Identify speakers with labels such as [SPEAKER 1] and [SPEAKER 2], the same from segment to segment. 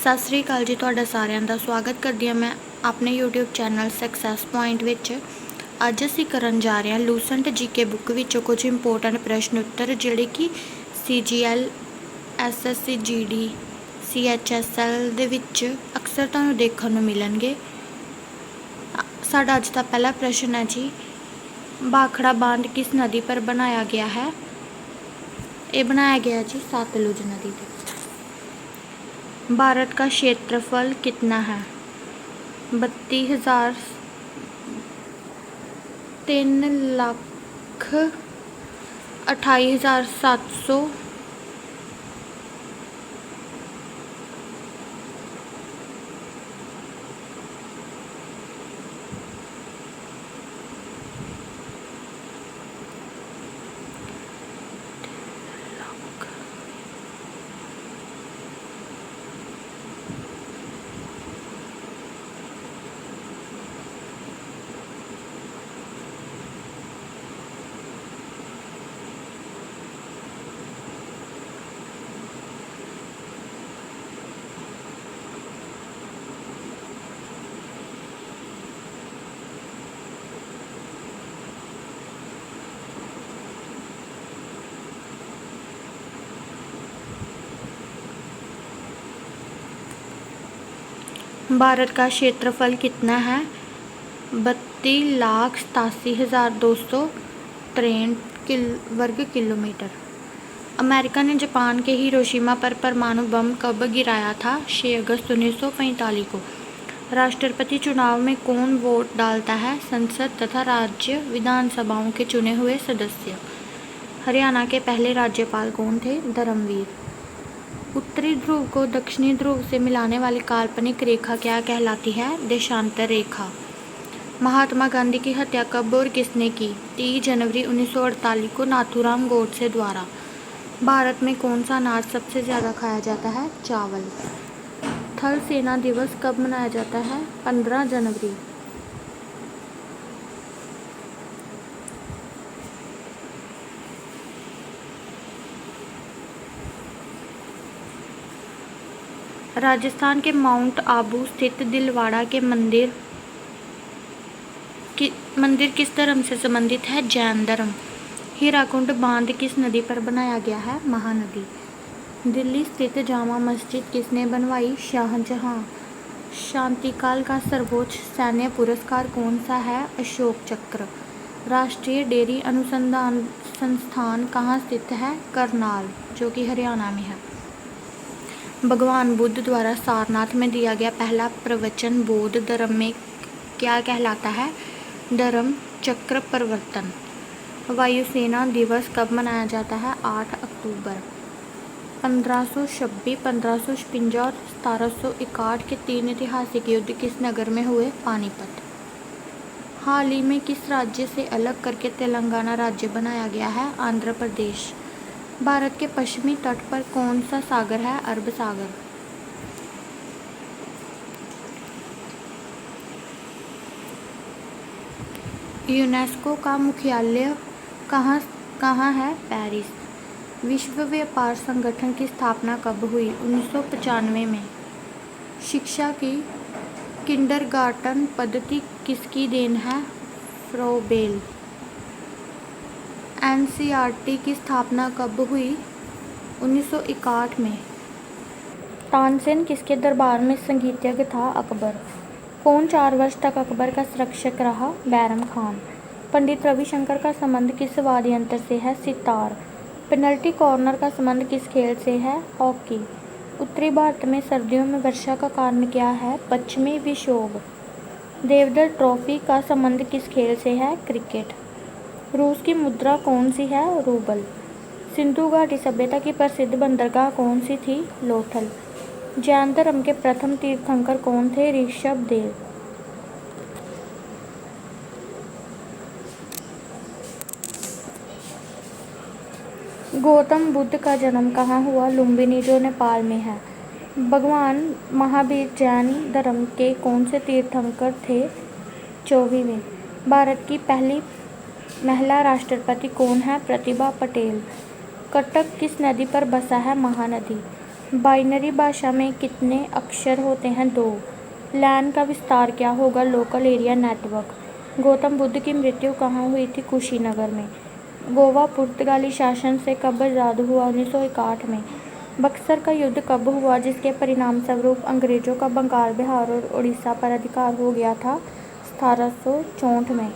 [SPEAKER 1] सत श्री अकाल जी। तुहाडा सारिਆਂ ਦਾ स्वागत करदी ਹਾਂ मैं अपने यूट्यूब चैनल सक्सैस पॉइंट विच। अज असीं करन जा रहे हैं लूसेंट जीके बुक विचों कुछ इंपोर्टेंट प्रश्न उत्तर जिहड़े कि CGL SSC GD CHSL दे विच अक्सर तुहानूं देखण नूं मिलणगे। साडा अज दा पहला प्रश्न है जी, भाखड़ा बांध किस नदी पर बनाया गया है? ये बनाया गया जी सतलुज नदी पर। भारत का क्षेत्रफल कितना है? 32,000 3,28,700 भारत का क्षेत्रफल कितना है? 32,87,263 वर्ग किलोमीटर। अमेरिका ने जापान के हिरोशिमा पर परमाणु बम कब गिराया था? 6 अगस्त 1945 को। राष्ट्रपति चुनाव में कौन वोट डालता है? संसद तथा राज्य विधानसभाओं के चुने हुए सदस्य। हरियाणा के पहले राज्यपाल कौन थे? धर्मवीर। उत्तरी ध्रुव को दक्षिणी ध्रुव से मिलाने वाली काल्पनिक रेखा क्या कहलाती है? देशांतर रेखा। महात्मा गांधी की हत्या कब और किसने की? 30 जनवरी 1948 को नाथूराम गोडसे द्वारा। भारत में कौन सा अनाज सबसे ज़्यादा खाया जाता है? चावल। थल सेना दिवस कब मनाया जाता है? 15 जनवरी। राजस्थान के माउंट आबू स्थित दिलवाड़ा के मंदिर किस धर्म से संबंधित है? जैन धर्म। हीराकुंड बांध किस नदी पर बनाया गया है? महानदी। दिल्ली स्थित जामा मस्जिद किसने बनवाई? शाहजहां। शांतिकाल का सर्वोच्च सैन्य पुरस्कार कौन सा है? अशोक चक्र। राष्ट्रीय डेयरी अनुसंधान संस्थान कहाँ स्थित है? करनाल, जो कि हरियाणा में है। भगवान बुद्ध द्वारा सारनाथ में दिया गया पहला प्रवचन बौद्ध धर्म में क्या कहलाता है? धर्म चक्र प्रवर्तन। वायुसेना दिवस कब मनाया जाता है? 8 अक्टूबर। 1526, 1556 और 1761 के 3 ऐतिहासिक युद्ध किस नगर में हुए? पानीपत। हाल ही में किस राज्य से अलग करके तेलंगाना राज्य बनाया गया है? आंध्र प्रदेश। भारत के पश्चिमी तट पर कौन सा सागर है? अरब सागर। यूनेस्को का मुख्यालय कहाँ है? पेरिस। विश्व व्यापार संगठन की स्थापना कब हुई? 1995 में। शिक्षा की किंडरगार्टन पद्धति किसकी देन है? फ्रोबेल। NCERT की स्थापना कब हुई? 1961 में। तानसेन किसके दरबार में संगीतज्ञ था? अकबर। कौन 4 वर्ष तक अकबर का संरक्षक रहा? बैरम खान। पंडित रविशंकर का संबंध किस वाद्य यंत्र से है? सितार। पेनल्टी कॉर्नर का संबंध किस खेल से है? हॉकी। उत्तरी भारत में सर्दियों में वर्षा का कारण क्या है? पश्चिमी विक्षोभ। देवधर ट्रॉफी का संबंध किस खेल से है? क्रिकेट। रूस की मुद्रा कौन सी है? रूबल। सिंधु घाटी सभ्यता की प्रसिद्ध बंदरगाह कौन सी थी? लोथल। जैन धर्म के प्रथम तीर्थंकर कौन थे? ऋषभदेव। गौतम बुद्ध का जन्म कहाँ हुआ? लुम्बिनी, जो नेपाल में है। भगवान महावीर जैन धर्म के कौन से तीर्थंकर थे? 24वें। भारत की पहली महिला राष्ट्रपति कौन है? प्रतिभा पटेल। कटक किस नदी पर बसा है? महानदी। बाइनरी भाषा में कितने अक्षर होते हैं? 2। लैन का विस्तार क्या होगा? Local area network. Gautam Buddha की मृत्यु कहाँ हुई थी? कुशीनगर में। गोवा पुर्तगाली शासन से कब आज़ाद हुआ? 1961 में। बक्सर का युद्ध कब हुआ जिसके परिणामस्वरूप अंग्रेजों का बंगाल, बिहार और उड़ीसा पर अधिकार हो गया था? 1764 में।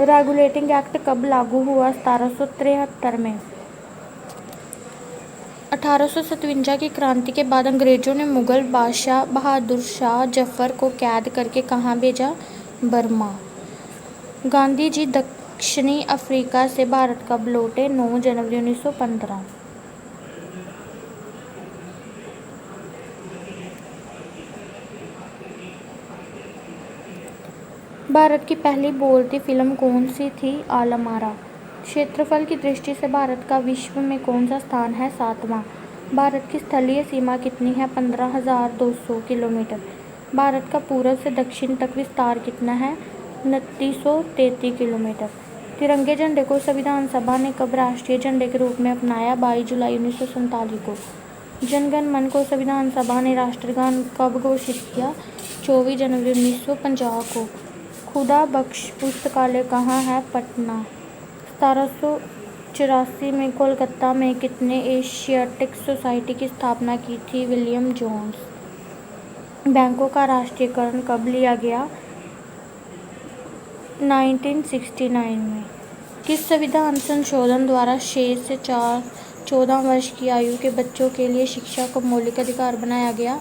[SPEAKER 1] रेगुलेटिंग एक्ट कब लागू हुआ? 1773 में। 1857 की क्रांति के बाद अंग्रेजों ने मुगल बादशाह बहादुर शाह जफर को कैद करके कहाँ भेजा? बर्मा। गांधी जी दक्षिणी अफ्रीका से भारत कब लौटे? 9 जनवरी 1915। भारत की पहली बोलती फिल्म कौन सी थी? आलम आरा। क्षेत्रफल की दृष्टि से भारत का विश्व में कौन सा स्थान है? 7वां। भारत की स्थलीय सीमा कितनी है? 15,200 किलोमीटर। भारत का पूर्व से दक्षिण तक विस्तार कितना है? 2933 किलोमीटर। तिरंगे झंडे को संविधान सभा ने कब राष्ट्रीय झंडे के रूप में अपनाया? 22 जुलाई 1947 को। जनगण मन को संविधान सभा ने राष्ट्रगान कब घोषित किया? 24 जनवरी 1950 को। खुदा बख्श पुस्तकालय कहाँ है? पटना। 1784 में कोलकाता में कितने एशियाटिक सोसाइटी की स्थापना की थी? William Jones. बैंकों का राष्ट्रीयकरण कब लिया गया? 1969 में। किस संविधान संशोधन द्वारा 6 से 14 वर्ष की आयु के बच्चों के लिए शिक्षा को मौलिक अधिकार बनाया गया?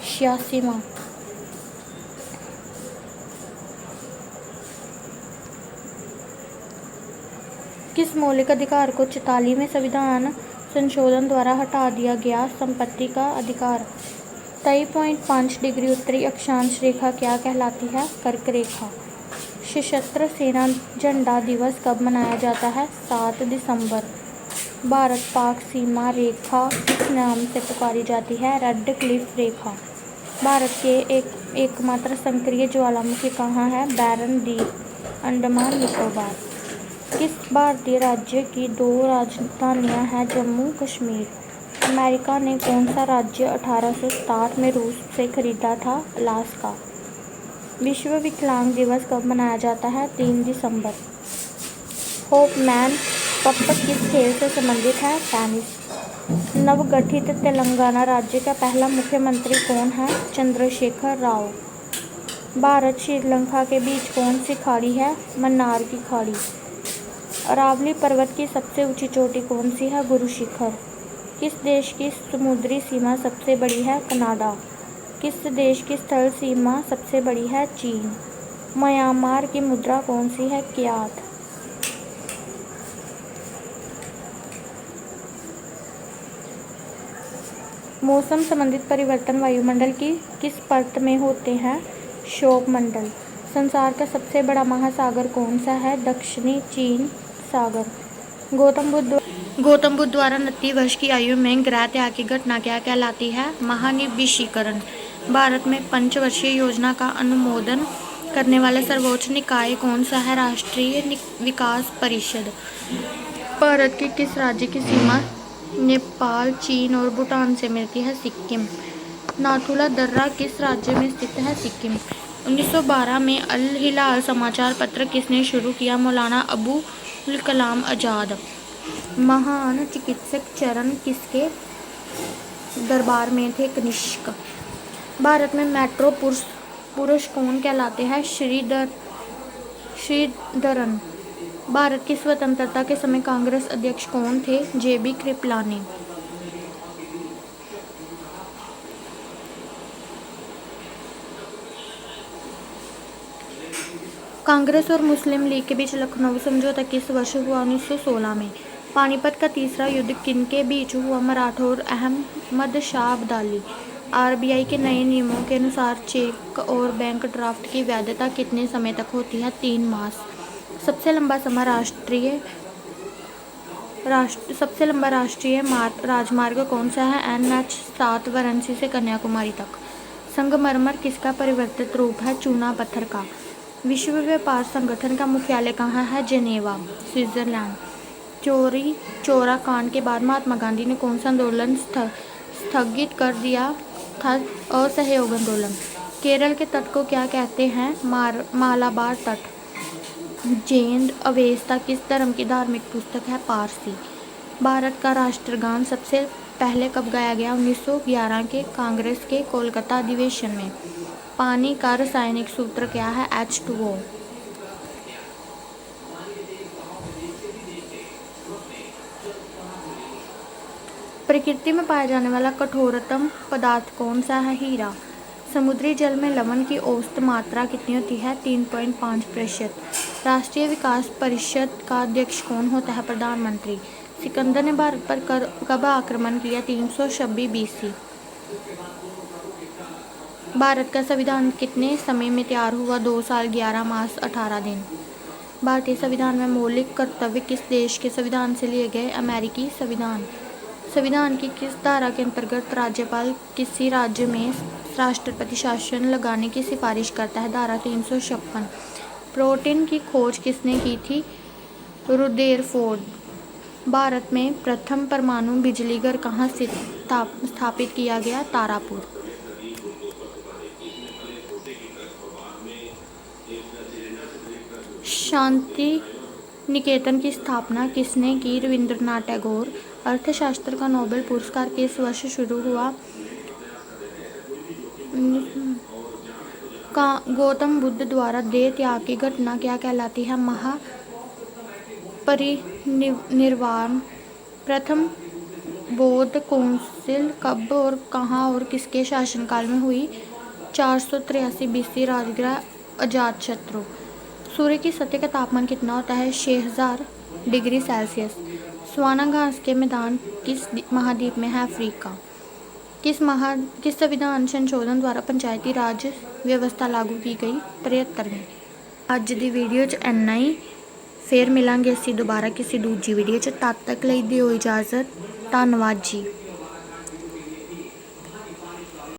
[SPEAKER 1] 86वां। किस मौलिक अधिकार को 44वें संविधान संशोधन द्वारा हटा दिया गया? संपत्ति का अधिकार। 23.5 डिग्री उत्तरी अक्षांश रेखा क्या कहलाती है? कर्क रेखा। सशस्त्र सेना झंडा दिवस कब मनाया जाता है? 7 दिसंबर। भारत पाक सीमा रेखा किस नाम से पुकारी जाती है? रेड क्लिफ रेखा। भारत के एकमात्र सक्रिय ज्वालामुखी कहाँ है? बैरन द्वीप, अंडमान निकोबार। किस भारतीय राज्य की 2 राजधानियाँ हैं? जम्मू कश्मीर। अमेरिका ने कौन सा राज्य 1860 में रूस से खरीदा था? अलास्का। विश्व विकलांग दिवस कब मनाया जाता है? 3 दिसंबर। होपमैन कप किस खेल से संबंधित है? टेनिस। नवगठित तेलंगाना राज्य का पहला मुख्यमंत्री कौन है? चंद्रशेखर राव। भारत श्रीलंका के बीच कौन सी खाड़ी है? मन्नार की खाड़ी। अरावली पर्वत की सबसे ऊंची चोटी कौन सी है? गुरु शिखर। किस देश की समुद्री सीमा सबसे बड़ी है? कनाडा। किस देश की स्थल सीमा सबसे बड़ी है? चीन। म्यांमार की मुद्रा कौन सी है? क्यात। मौसम संबंधित परिवर्तन वायुमंडल की किस परत में होते हैं? क्षोभ मंडल। संसार का सबसे बड़ा महासागर कौन सा है? दक्षिणी चीन सागर। गौतम बुद्ध द्वारा 29 वर्ष की आयु में ग्रह त्याग की घटना क्या कहलाती है? महानिवेशीकरण। भारत में पंचवर्षीय योजना का अनुमोदन करने वाला सर्वोच्च निकाय कौन सा है? राष्ट्रीय विकास परिषद। भारत के किस राज्य की सीमा नेपाल, चीन और भूटान से मिलती है? सिक्किम। नाथुला दर्रा किस राज्य में स्थित है? सिक्किम। 1912 में अल हिलाल समाचार पत्र किसने शुरू किया? मौलाना अबुल कलाम आज़ाद। महान चिकित्सक चरण किसके दरबार में थे? कनिष्क। भारत में मेट्रो पुरुष कौन कहलाते हैं? श्रीधरन। भारत की स्वतंत्रता के समय कांग्रेस अध्यक्ष कौन थे? जेबी कृपलानी। कांग्रेस और मुस्लिम लीग के बीच लखनऊ समझौता किस वर्ष हुआ? 1916 में। पानीपत का तीसरा युद्ध किनके बीच हुआ? मराठों और अहमद शाह अब्दाली। आरबीआई के नए नियमों के अनुसार चेक और बैंक ड्राफ्ट की वैधता कितने समय तक होती है? 3 मास। सबसे लंबा राष्ट्रीय राजमार्ग कौन सा है? NH 7 वाराणसी से कन्याकुमारी तक। संगमरमर किसका परिवर्तित रूप है? चूना पत्थर का। विश्व व्यापार संगठन का मुख्यालय कहाँ है? Geneva, Switzerland. चोरी चोरा कांड के बाद महात्मा गांधी ने कौन सा आंदोलन स्थगित कर दिया था? असहयोग आंदोलन। केरल के तट को क्या कहते हैं? मालाबार तट। जेंद अवेस्ता किस धर्म की धार्मिक पुस्तक है? पारसी। भारत का राष्ट्रगान सबसे पहले कब गाया गया? 1911 के कांग्रेस के कोलकाता अधिवेशन में। पानी का रासायनिक सूत्र क्या है? H2O। प्रकृति में पाया जाने वाला कठोरतम पदार्थ कौन सा है? हीरा। समुद्री जल में लवण की औसत मात्रा कितनी होती है? 3.5%। राष्ट्रीय विकास परिषद का अध्यक्ष कौन होता है? प्रधानमंत्री। सिकंदर ने भारत पर कब आक्रमण किया? 326 BC। भारत का संविधान कितने समय में तैयार हुआ? 2 साल 11 मास 18 दिन। भारतीय संविधान में मौलिक कर्तव्य किस देश के संविधान से लिए गए? अमेरिकी संविधान। संविधान की किस धारा के अंतर्गत राज्यपाल किसी राज्य में राष्ट्रपति शासन लगाने की सिफारिश करता है? धारा 356। प्रोटीन की खोज किसने की थी? रुदरफोर्ड। भारत में प्रथम परमाणु बिजली घर कहाँ स्थापित किया गया? तारापुर। शांति निकेतन की स्थापना किसने की? रविंद्रनाथ टैगोर। अर्थशास्त्र का नोबेल पुरस्कार किस वर्ष शुरू हुआ? गौतम बुद्ध द्वारा देह त्याग की घटना क्या कहलाती है? महापरिनिर्वाण। प्रथम बौद्ध काउंसिल कब और कहाँ और किसके शासनकाल में हुई? 483 BC। राजगृह अजातशत्रु। सूर्य की सतह का तापमान कितना होता है? 6000 डिग्री सेल्सियस। सवाना घास के मैदान किस महाद्वीप में है? अफ्रीका। किस संविधान संशोधन द्वारा पंचायती राज व्यवस्था लागू की गई? 73वें। अज दी वीडियो च इन्ना ही। फिर मिलांगे असीं दोबारा किसी दूजी वीडियो च। तद तक लई दिओ इजाज़त। धन्नवाद जी।